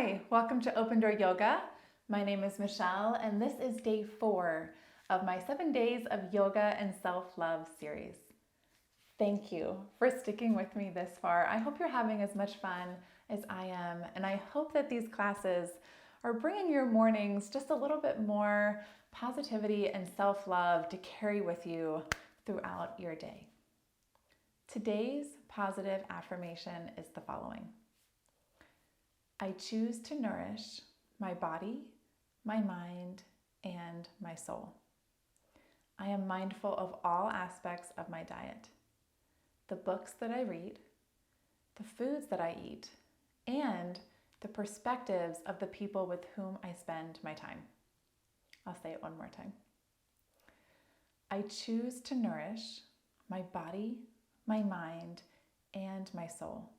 Hi, welcome to Open Door Yoga. My name is Michelle, and this is day 4 of my 7 days of yoga and self-love series. Thank you for sticking with me this far. I hope you're having as much fun as I am, and I hope that these classes are bringing your mornings just a little bit more positivity and self-love to carry with you throughout your day. Today's positive affirmation is the following. I choose to nourish my body, my mind, and my soul. I am mindful of all aspects of my diet, the books that I read, the foods that I eat, and the perspectives of the people with whom I spend my time. I'll say it one more time. I choose to nourish my body, my mind, and my soul.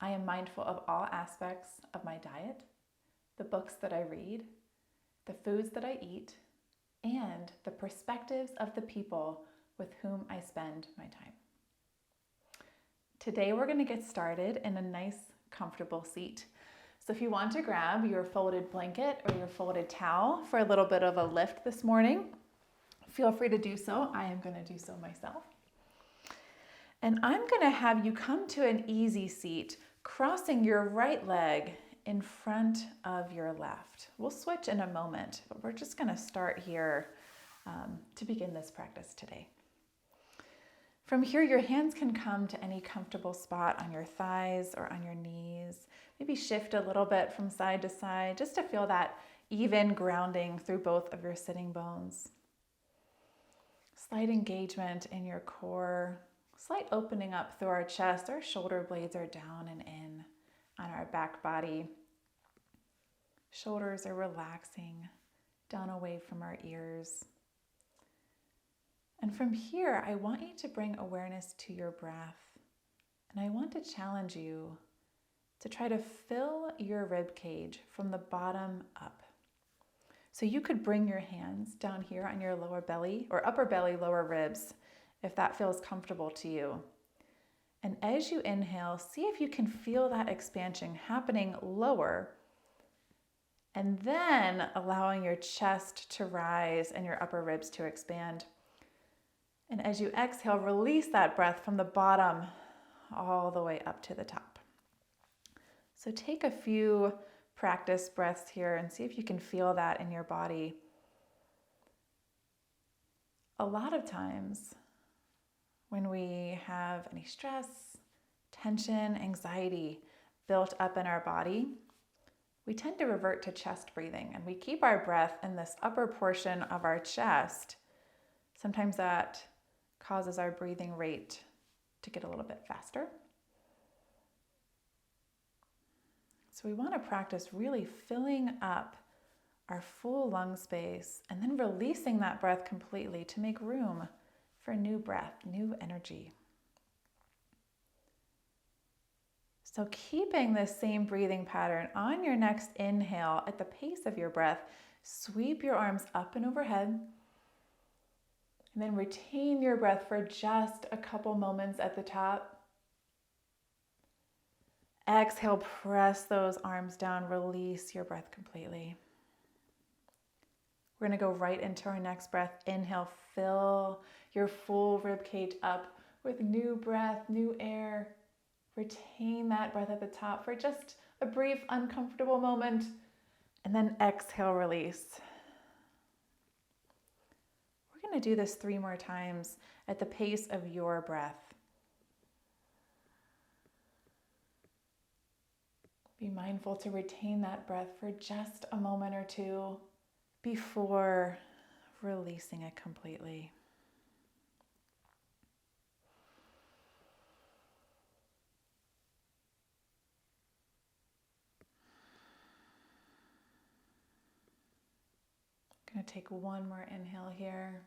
I am mindful of all aspects of my diet, the books that I read, the foods that I eat, and the perspectives of the people with whom I spend my time. Today we're going to get started in a nice, comfortable seat. So if you want to grab your folded blanket or your folded towel for a little bit of a lift this morning, feel free to do so. I am going to do so myself. And I'm going to have you come to an easy seat, crossing your right leg in front of your left. We'll switch in a moment, but we're just going to start here to begin this practice today. From here, your hands can come to any comfortable spot on your thighs or on your knees. Maybe shift a little bit from side to side just to feel that even grounding through both of your sitting bones. Slight engagement in your core. Slight opening up through our chest. Our shoulder blades are down and in on our back body. Shoulders are relaxing down away from our ears. And from here, I want you to bring awareness to your breath. And I want to challenge you to try to fill your rib cage from the bottom up. So you could bring your hands down here on your lower belly or upper belly, lower ribs, if that feels comfortable to you. And as you inhale, see if you can feel that expansion happening lower, and then allowing your chest to rise and your upper ribs to expand. And as you exhale, release that breath from the bottom all the way up to the top. So take a few practice breaths here and see if you can feel that in your body. A lot of times, when we have any stress, tension, anxiety built up in our body, we tend to revert to chest breathing and we keep our breath in this upper portion of our chest. Sometimes that causes our breathing rate to get a little bit faster. So we want to practice really filling up our full lung space and then releasing that breath completely to make room for new breath, new energy. So keeping this same breathing pattern on your next inhale at the pace of your breath, sweep your arms up and overhead, and then retain your breath for just a couple moments at the top. Exhale, press those arms down, release your breath completely. We're going to go right into our next breath. Inhale, fill your full rib cage up with new breath, new air. Retain that breath at the top for just a brief, uncomfortable moment. And then exhale, release. We're going to do this 3 more times at the pace of your breath. Be mindful to retain that breath for just a moment or two before releasing it completely. I'm going to take one more inhale here.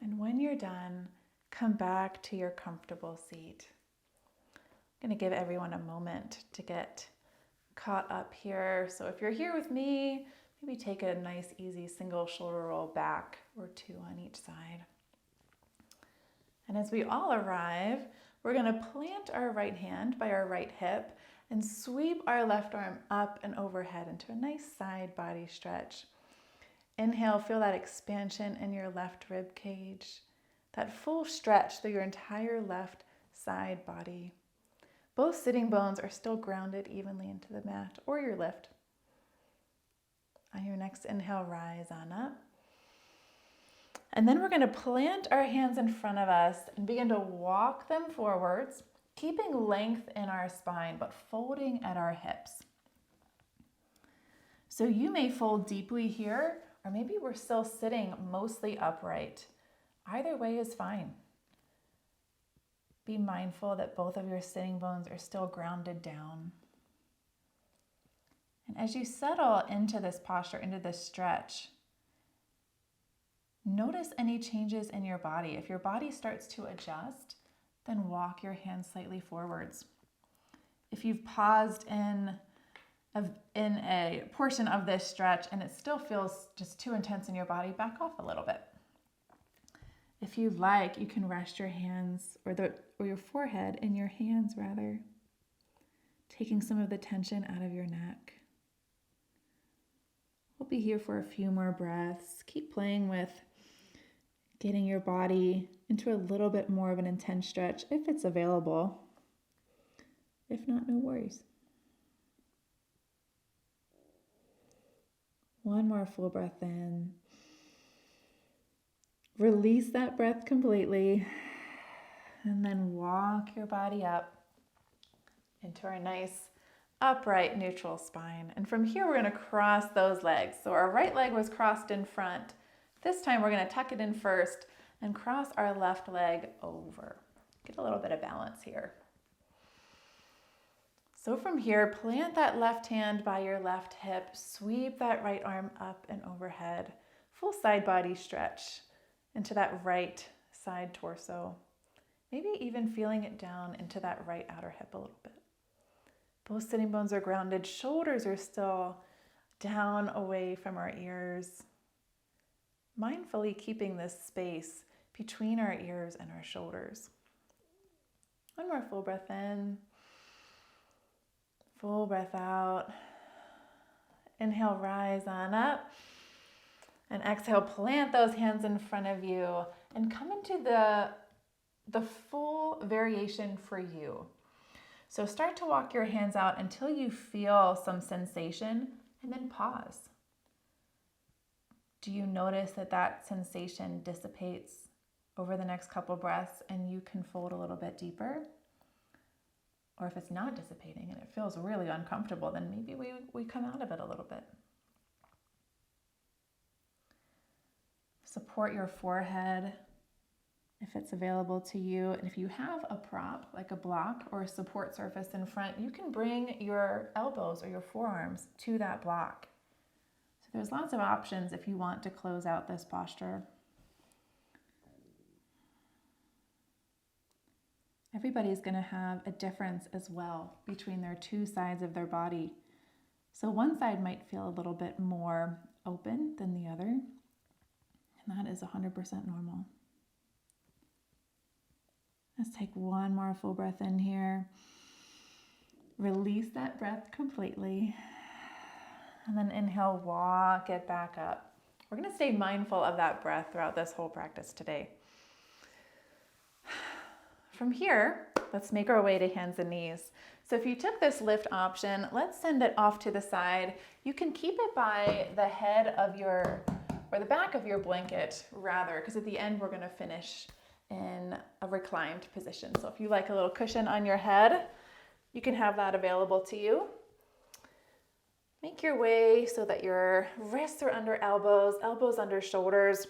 And when you're done, come back to your comfortable seat. I'm going to give everyone a moment to get caught up here. So if you're here with me, maybe take a nice, easy single shoulder roll back or 2 on each side. And as we all arrive, we're going to plant our right hand by our right hip and sweep our left arm up and overhead into a nice side body stretch. Inhale, feel that expansion in your left rib cage, that full stretch through your entire left side body. Both sitting bones are still grounded evenly into the mat or your lift. On your next inhale, rise on up. And then we're going to plant our hands in front of us and begin to walk them forwards, keeping length in our spine, but folding at our hips. So you may fold deeply here, or maybe we're still sitting mostly upright. Either way is fine. Be mindful that both of your sitting bones are still grounded down. And as you settle into this posture, into this stretch, notice any changes in your body. If your body starts to adjust, then walk your hands slightly forwards. If you've paused in a portion of this stretch and it still feels just too intense in your body, back off a little bit. If you like, you can rest your hands or your forehead in your hands rather, taking some of the tension out of your neck. We'll be here for a few more breaths. Keep playing with getting your body into a little bit more of an intense stretch if it's available. If not, no worries. One more full breath in. Release that breath completely. And then walk your body up into our nice upright neutral spine. And from here, we're going to cross those legs. So our right leg was crossed in front. This time we're going to tuck it in first and cross our left leg over. Get a little bit of balance here. So from here, plant that left hand by your left hip, sweep that right arm up and overhead. Full side body stretch into that right side torso. Maybe even feeling it down into that right outer hip a little bit. Both sitting bones are grounded. Shoulders are still down away from our ears. Mindfully keeping this space between our ears and our shoulders. One more full breath in. Full breath out. Inhale, rise on up. And exhale, plant those hands in front of you and come into the full variation for you. So start to walk your hands out until you feel some sensation and then pause. Do you notice that sensation dissipates over the next couple breaths and you can fold a little bit deeper? Or if it's not dissipating and it feels really uncomfortable, then maybe we come out of it a little bit. Support your forehead if it's available to you. And if you have a prop, like a block or a support surface in front, you can bring your elbows or your forearms to that block. So there's lots of options if you want to close out this posture. Everybody's going to have a difference as well between their two sides of their body. So one side might feel a little bit more open than the other. And that is 100% normal. Let's take one more full breath in here. Release that breath completely. And then inhale, walk it back up. We're going to stay mindful of that breath throughout this whole practice today. From here, let's make our way to hands and knees. So if you took this lift option, let's send it off to the side. You can keep it by the head of or the back of your blanket rather, because at the end we're going to finish in a reclined position. So if you like a little cushion on your head, you can have that available to you. Make your way so that your wrists are under elbows, elbows under shoulders,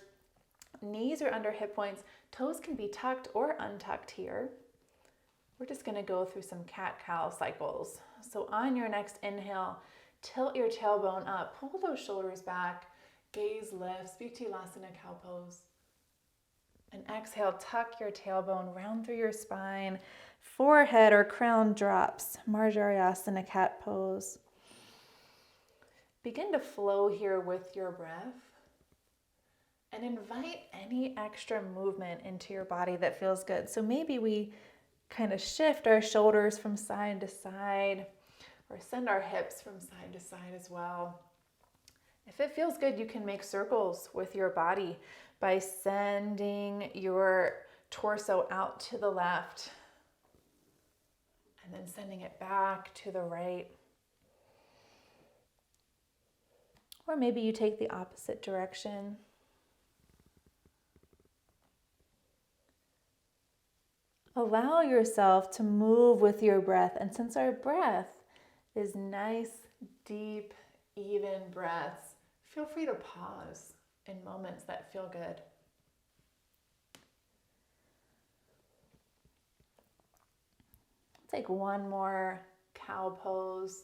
knees are under hip points, toes can be tucked or untucked here. We're just going to go through some cat-cow cycles. So on your next inhale, tilt your tailbone up, pull those shoulders back, gaze lifts, Uttanasana cow pose. And exhale, tuck your tailbone round through your spine, forehead or crown drops, Marjarasana cat pose. Begin to flow here with your breath. And invite any extra movement into your body that feels good. So maybe we kind of shift our shoulders from side to side, or send our hips from side to side as well. If it feels good, you can make circles with your body by sending your torso out to the left and then sending it back to the right. Or maybe you take the opposite direction. Allow yourself to move with your breath. And since our breath is nice, deep, even breaths, feel free to pause in moments that feel good. Take one more cow pose,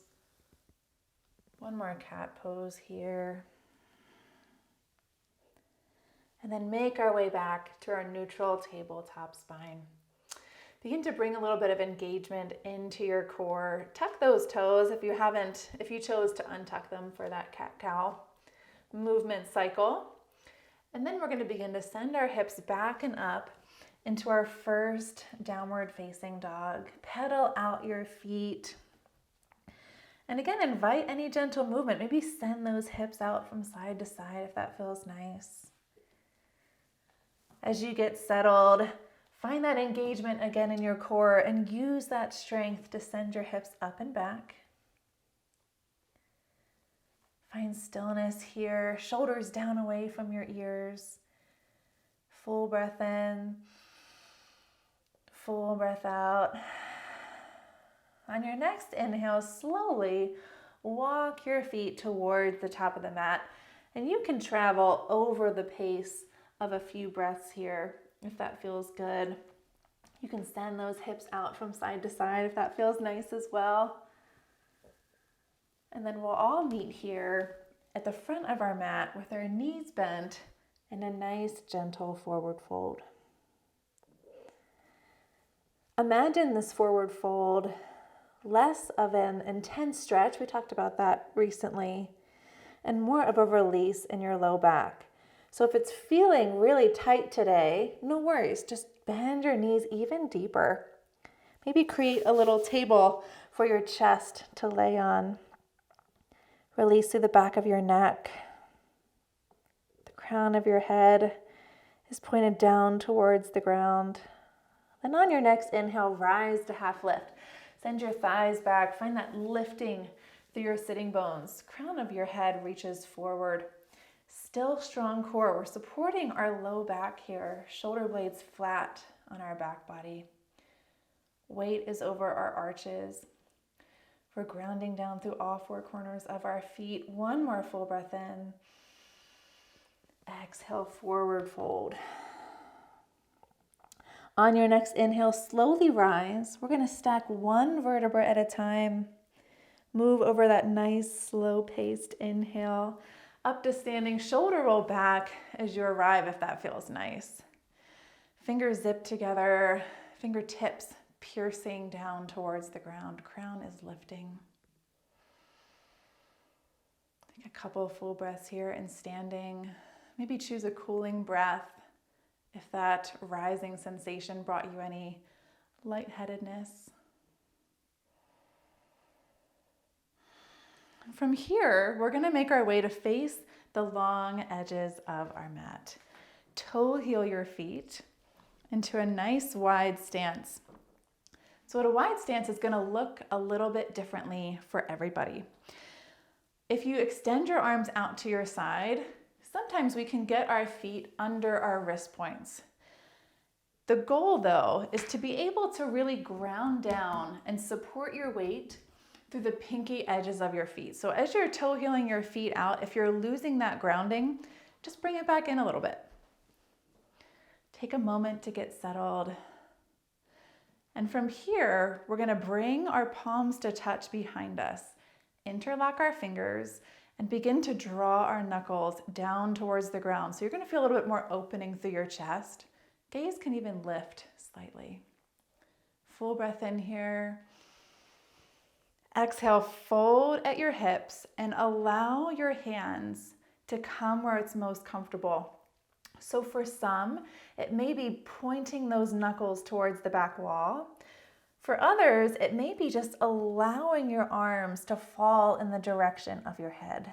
one more cat pose here. And then make our way back to our neutral tabletop spine. Begin to bring a little bit of engagement into your core. Tuck those toes if you chose to untuck them for that cat-cow movement cycle. And then we're going to begin to send our hips back and up into our first downward facing dog. Pedal out your feet. And again, invite any gentle movement. Maybe send those hips out from side to side if that feels nice. As you get settled, find that engagement again in your core and use that strength to send your hips up and back. Find stillness here, shoulders down away from your ears. Full breath in, full breath out. On your next inhale, slowly walk your feet towards the top of the mat, and you can travel over the pace of a few breaths here if that feels good. You can send those hips out from side to side if that feels nice as well. And then we'll all meet here at the front of our mat with our knees bent in a nice gentle forward fold. Imagine this forward fold less of an intense stretch, we talked about that recently, and more of a release in your low back. So if it's feeling really tight today, no worries, just bend your knees even deeper. Maybe create a little table for your chest to lay on. Release through the back of your neck. The crown of your head is pointed down towards the ground. Then on your next inhale, rise to half lift. Send your thighs back. Find that lifting through your sitting bones. Crown of your head reaches forward. Still strong core. We're supporting our low back here. Shoulder blades flat on our back body. Weight is over our arches. We're grounding down through all four corners of our feet. One more full breath in. Exhale, forward fold. On your next inhale, slowly rise. We're going to stack one vertebra at a time. Move over that nice, slow-paced inhale. Up to standing, shoulder roll back as you arrive if that feels nice. Fingers zip together, fingertips piercing down towards the ground. Crown is lifting. Take a couple full breaths here and standing. Maybe choose a cooling breath if that rising sensation brought you any lightheadedness. From here, we're going to make our way to face the long edges of our mat. Toe heel your feet into a nice wide stance. So what a wide stance is going to look a little bit differently for everybody. If you extend your arms out to your side, sometimes we can get our feet under our wrist points. The goal, though, is to be able to really ground down and support your weight through the pinky edges of your feet. So as you're toe heeling your feet out, if you're losing that grounding, just bring it back in a little bit. Take a moment to get settled. And from here, we're going to bring our palms to touch behind us. Interlock our fingers and begin to draw our knuckles down towards the ground. So you're going to feel a little bit more opening through your chest. Gaze can even lift slightly. Full breath in here. Exhale, fold at your hips and allow your hands to come where it's most comfortable. So for some, it may be pointing those knuckles towards the back wall. For others, it may be just allowing your arms to fall in the direction of your head.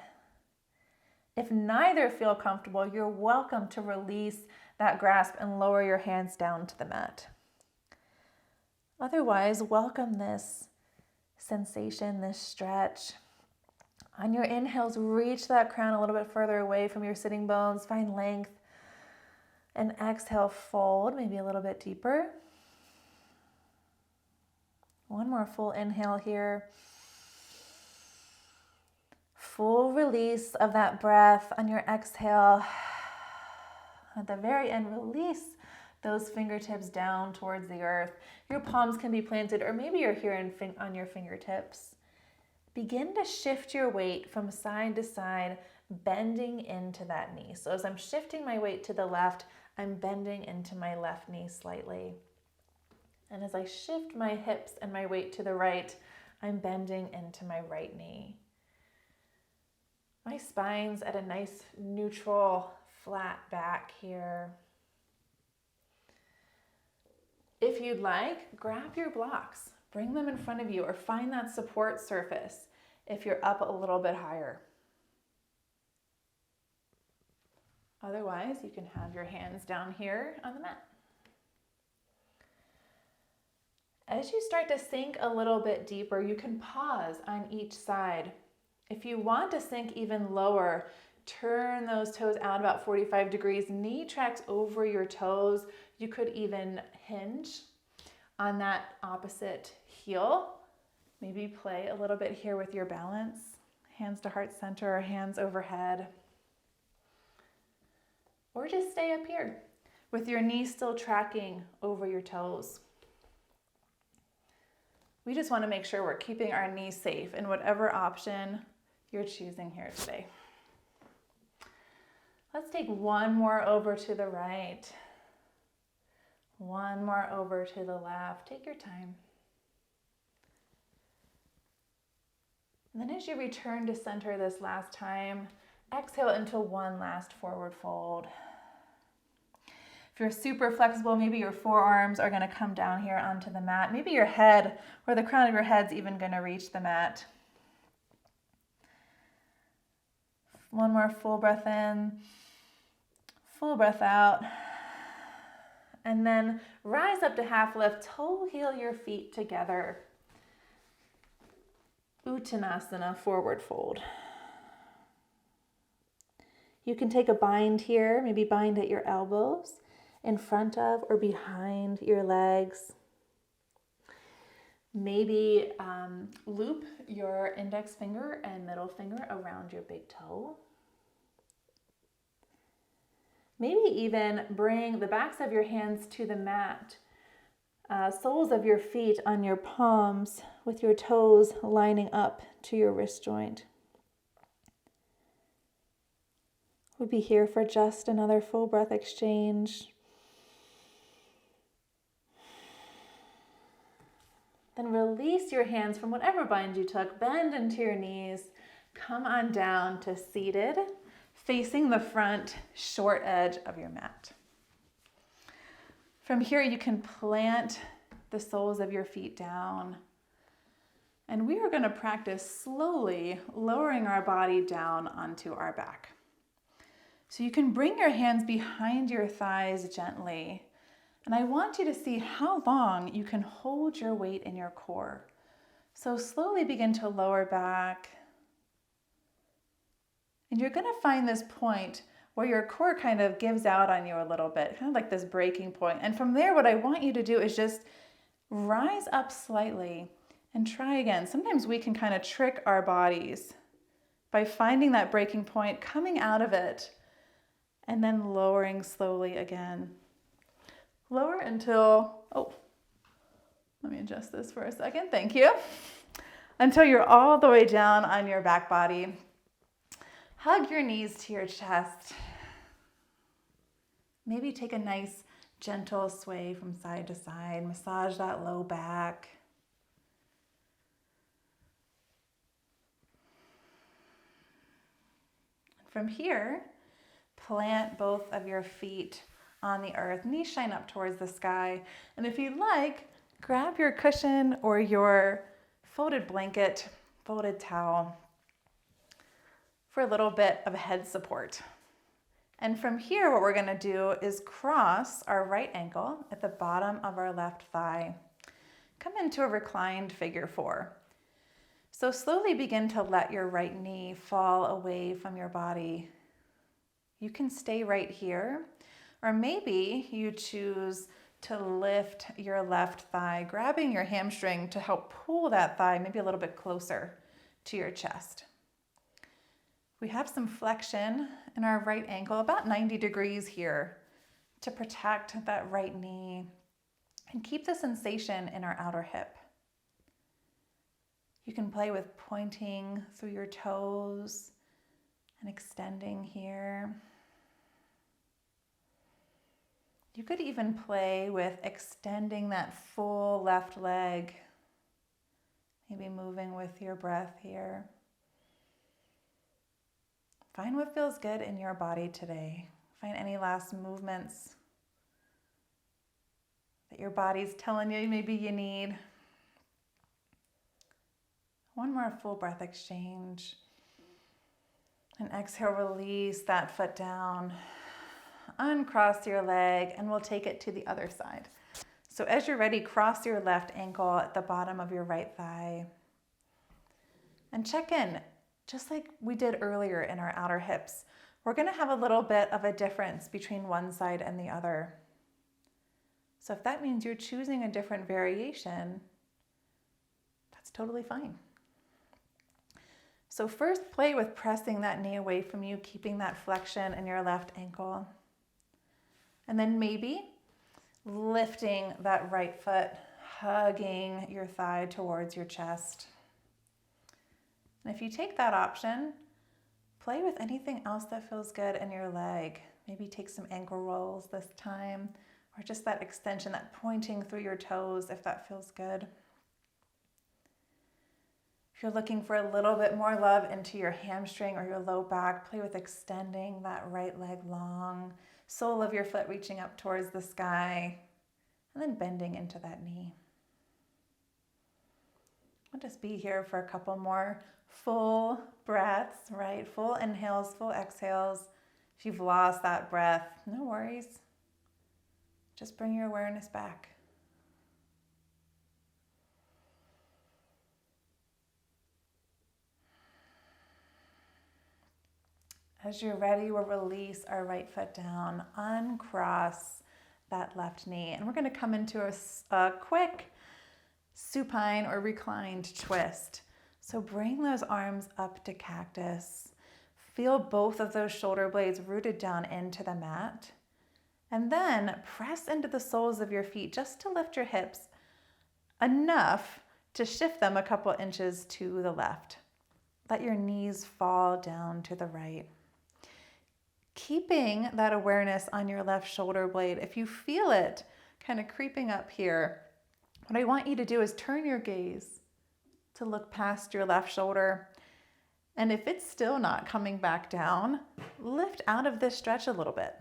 If neither feel comfortable, you're welcome to release that grasp and lower your hands down to the mat. Otherwise, welcome this sensation, this stretch. On your inhales, reach that crown a little bit further away from your sitting bones, find length. And exhale, fold, maybe a little bit deeper. One more full inhale here. Full release of that breath on your exhale. At the very end, release those fingertips down towards the earth. Your palms can be planted, or maybe you're here on your fingertips. Begin to shift your weight from side to side, bending into that knee. So as I'm shifting my weight to the left, I'm bending into my left knee slightly. And as I shift my hips and my weight to the right, I'm bending into my right knee. My spine's at a nice neutral, flat back here. If you'd like, grab your blocks, bring them in front of you, or find that support surface if you're up a little bit higher. Otherwise, you can have your hands down here on the mat. As you start to sink a little bit deeper, you can pause on each side. If you want to sink even lower, turn those toes out about 45 degrees, knee tracks over your toes. You could even hinge on that opposite heel. Maybe play a little bit here with your balance. Hands to heart center, or hands overhead. Or just stay up here with your knees still tracking over your toes. We just want to make sure we're keeping our knees safe in whatever option you're choosing here today. Let's take one more over to the right. One more over to the left. Take your time. And then as you return to center this last time, exhale into one last forward fold. If you're super flexible, maybe your forearms are going to come down here onto the mat. Maybe your head or the crown of your head's even going to reach the mat. One more full breath in, full breath out. And then rise up to half lift, toe heel your feet together. Uttanasana, forward fold. You can take a bind here, maybe bind at your elbows, in front of or behind your legs. Maybe loop your index finger and middle finger around your big toe. Maybe even bring the backs of your hands to the mat, soles of your feet on your palms with your toes lining up to your wrist joint. We'll be here for just another full breath exchange. Then release your hands from whatever bind you took, bend into your knees, come on down to seated, facing the front short edge of your mat. From here, you can plant the soles of your feet down. And we are going to practice slowly lowering our body down onto our back. So you can bring your hands behind your thighs gently. And I want you to see how long you can hold your weight in your core. So slowly begin to lower back. And you're going to find this point where your core kind of gives out on you a little bit, kind of like this breaking point. And from there, what I want you to do is just rise up slightly and try again. Sometimes we can kind of trick our bodies by finding that breaking point, coming out of it, and then lowering slowly again. Lower until, let me adjust this for a second, thank you. Until you're all the way down on your back body. Hug your knees to your chest. Maybe take a nice gentle sway from side to side. Massage that low back. From here, plant both of your feet on the earth, knees shine up towards the sky. And if you'd like, grab your cushion or your folded blanket, folded towel for a little bit of head support. And from here, what we're gonna do is cross our right ankle at the bottom of our left thigh. Come into a reclined figure four. So slowly begin to let your right knee fall away from your body. You can stay right here, or maybe you choose to lift your left thigh, grabbing your hamstring to help pull that thigh maybe a little bit closer to your chest. We have some flexion in our right ankle, about 90 degrees here, to protect that right knee and keep the sensation in our outer hip. You can play with pointing through your toes and extending here. You could even play with extending that full left leg, maybe moving with your breath here. Find what feels good in your body today. Find any last movements that your body's telling you maybe you need. One more full breath exchange. And exhale, release that foot down. Uncross your leg, and we'll take it to the other side. So as you're ready, cross your left ankle at the bottom of your right thigh. And check in, just like we did earlier in our outer hips. We're gonna have a little bit of a difference between one side and the other. So if that means you're choosing a different variation, that's totally fine. So first, play with pressing that knee away from you, keeping that flexion in your left ankle. And then maybe lifting that right foot, hugging your thigh towards your chest. And if you take that option, play with anything else that feels good in your leg. Maybe take some ankle rolls this time, or just that extension, that pointing through your toes if that feels good. If you're looking for a little bit more love into your hamstring or your low back, play with extending that right leg long, sole of your foot reaching up towards the sky, and then bending into that knee. I'll just be here for a couple more full breaths, right? Full inhales, full exhales. If you've lost that breath, no worries. Just bring your awareness back. As you're ready, we'll release our right foot down, uncross that left knee, and we're going to come into a quick supine or reclined twist. So bring those arms up to cactus. Feel both of those shoulder blades rooted down into the mat. And then press into the soles of your feet just to lift your hips enough to shift them a couple inches to the left. Let your knees fall down to the right. Keeping that awareness on your left shoulder blade. If you feel it kind of creeping up here, what I want you to do is turn your gaze to look past your left shoulder. And if it's still not coming back down, lift out of this stretch a little bit.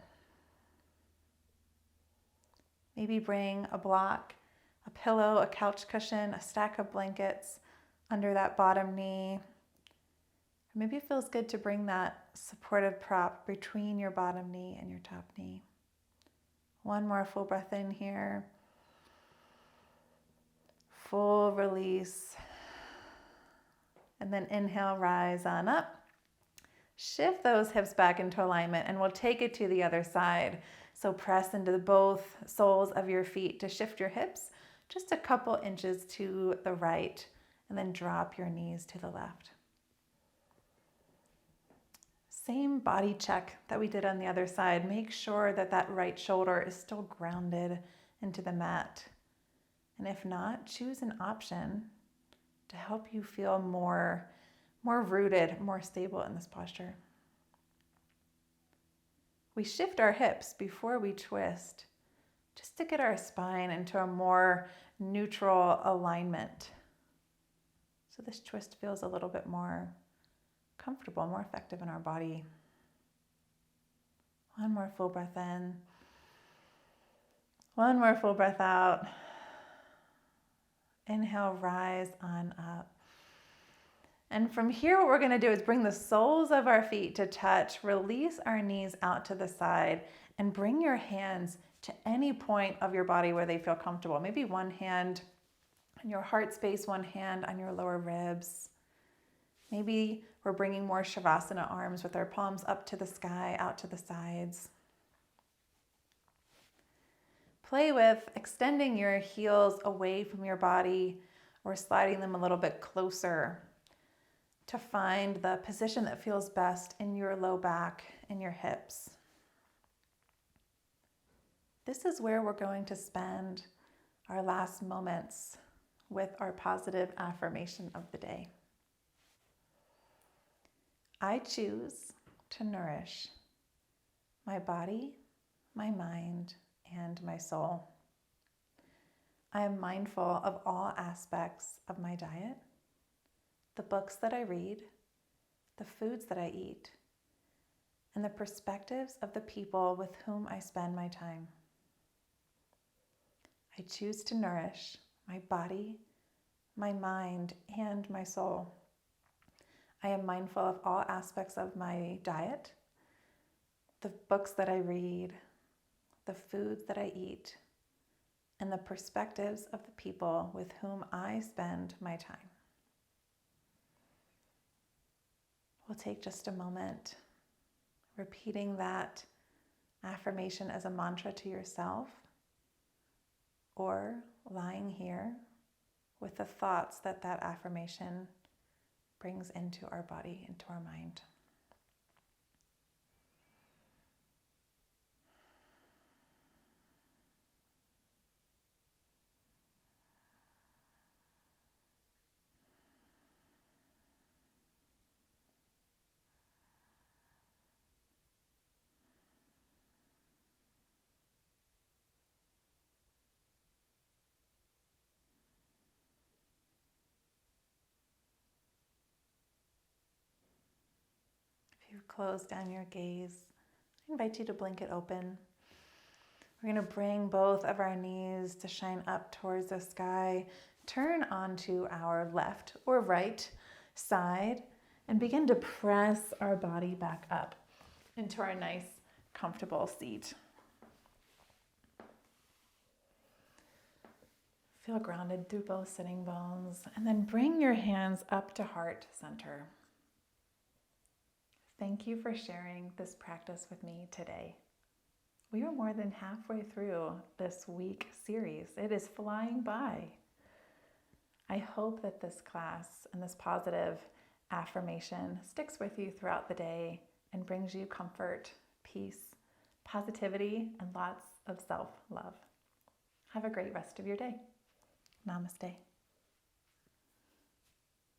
Maybe bring a block, a pillow, a couch cushion, a stack of blankets under that bottom knee. Maybe it feels good to bring that supportive prop between your bottom knee and your top knee. One more full breath in here. Full release. And then inhale, rise on up. Shift those hips back into alignment, and we'll take it to the other side. So press into both soles of your feet to shift your hips just a couple inches to the right, and then drop your knees to the left. Same body check that we did on the other side. Make sure that that right shoulder is still grounded into the mat. And if not, choose an option to help you feel more rooted, more stable in this posture. We shift our hips before we twist, just to get our spine into a more neutral alignment. So this twist feels a little bit more comfortable, more effective in our body. One more full breath in. One more full breath out. Inhale, rise on up. And from here, what we're going to do is bring the soles of our feet to touch, release our knees out to the side, and bring your hands to any point of your body where they feel comfortable. Maybe one hand on your heart space, one hand on your lower ribs. Maybe we're bringing more Shavasana arms with our palms up to the sky, out to the sides. Play with extending your heels away from your body or sliding them a little bit closer to find the position that feels best in your low back and your hips. This is where we're going to spend our last moments with our positive affirmation of the day. I choose to nourish my body, my mind, and my soul. I am mindful of all aspects of my diet, the books that I read, the foods that I eat, and the perspectives of the people with whom I spend my time. I choose to nourish my body, my mind, and my soul. I am mindful of all aspects of my diet, the books that I read, the foods that I eat, and the perspectives of the people with whom I spend my time. We'll take just a moment repeating that affirmation as a mantra to yourself, or lying here with the thoughts that that affirmation brings into our body, into our mind. If you've closed down your gaze, I invite you to blink it open. We're going to bring both of our knees to shine up towards the sky, turn onto our left or right side, and begin to press our body back up into our nice, comfortable seat. Feel grounded through both sitting bones, and then bring your hands up to heart center. Thank you for sharing this practice with me today. We are more than halfway through this week series. It is flying by. I hope that this class and this positive affirmation sticks with you throughout the day and brings you comfort, peace, positivity, and lots of self-love. Have a great rest of your day. Namaste.